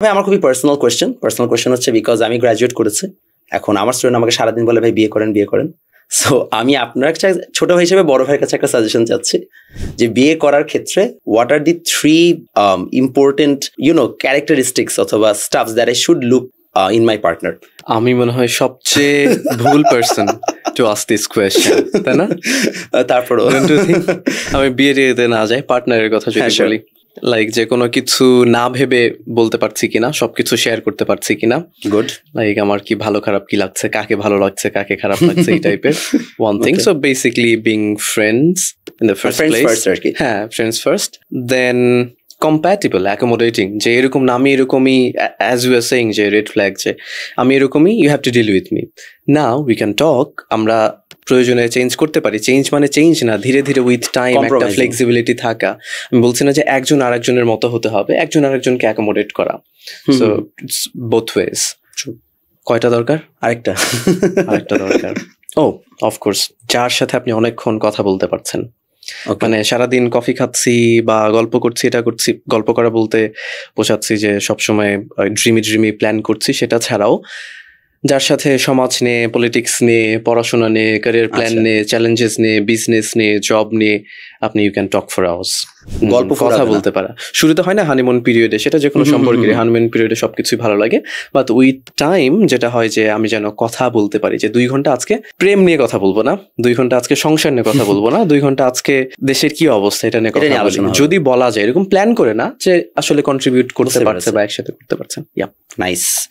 ভাই আমার খুবই পার্সোনাল কোয়েশ্চেন হচ্ছে বিকজ আমি গ্রাজুয়েট করেছি, এখন আমার স্টুডেন্ট আমাকে সারাদিন বলে ভাই বিয়ে করেন। সো আমি আপনার কাছে ছোট ভাই হিসেবে বড় ভাইয়ের কাছে একটা সাজেশন চাচ্ছি যে বিয়ে করার ক্ষেত্রে what are the 3 important characteristics অথবা stuffs that I should look in my partner. আমি মনে হয় সবচেয়ে ভুল person to ask this question, তাই না? তারপর আমি বিয়েতে না যাই, পার্টনারের কথা যদি বলি, লাইক যে কোনো কিছু না ভেবে বলতে পারছি কিনা, সবকিছু শেয়ার করতে পারছি কিনা, গুড, লাইক আমার কি ভালো খারাপ কি লাগছে, কাকে ভালো লাগছে কাকে খারাপ লাগছে, এই টাইপের one thing. So basically being friends in the first place, হ্যাঁ friends first, then compatible, accommodating, যে এরকম না আমি এরকমই, অ্যাজ ইউ আর সেইং যে রেড ফ্ল্যাগ, যে আমি এরকমই, you have to deal with me, now we can talk, আমরা প্রয়োজনে চেঞ্জ করতে পারি। চেঞ্জ মানে চেঞ্জ না, ধীরে ধীরে উইথ টাইম একটা ফ্লেক্সিবিলিটি থাকা। আমি বলছি না যে একজন আরেকজনের মতো হতে হবে, একজন আরেকজনকে অ্যাকোমোডেট করা। So it's both wedge. কয়টা দরকার? আরেকটা দরকার। ও অফকোর্স, যার সাথে আপনি অনেকক্ষণ কথা বলতে পারছেন, মানে সারাদিন কফি খাচ্ছি বা গল্প করছি, এটা করছি, গল্প করা বলতে বোঝাচ্ছি যে সবসময় ড্রিমি প্ল্যান করছি, সেটা ছাড়াও যার সাথে সমাজ নিয়ে, পলিটিক্স নিয়ে, পড়াশোনা নিয়ে, ক্যারিয়ার প্ল্যান নিয়ে, চ্যালেঞ্জেস নিয়ে, বিজনেস নিয়ে, জব নিয়ে, আপনি you can talk for hours, গল্প কথা বলতে পারা। শুরুতে হয় না হানিমুন পিরিয়ডে, সেটা যে কোনো সম্পর্কে হানিমুন পিরিয়ডে সবকিছুই ভালো লাগে, বাট উইথ টাইম যেটা হয় যে আমি যেন কথা বলতে পারি, যে 2 ঘন্টা আজকে প্রেম নিয়ে কথা বলবো না, 2 ঘন্টা আজকে সংসার নিয়ে কথা বলবো না, 2 ঘন্টা আজকে দেশের কি অবস্থা এটা নিয়ে কথা বলি, যদি বলা যায়, এরকম প্ল্যান করে না, যে আসলে কন্ট্রিবিউট করতে পারছে বা একসাথে করতে পারছে। নাইস।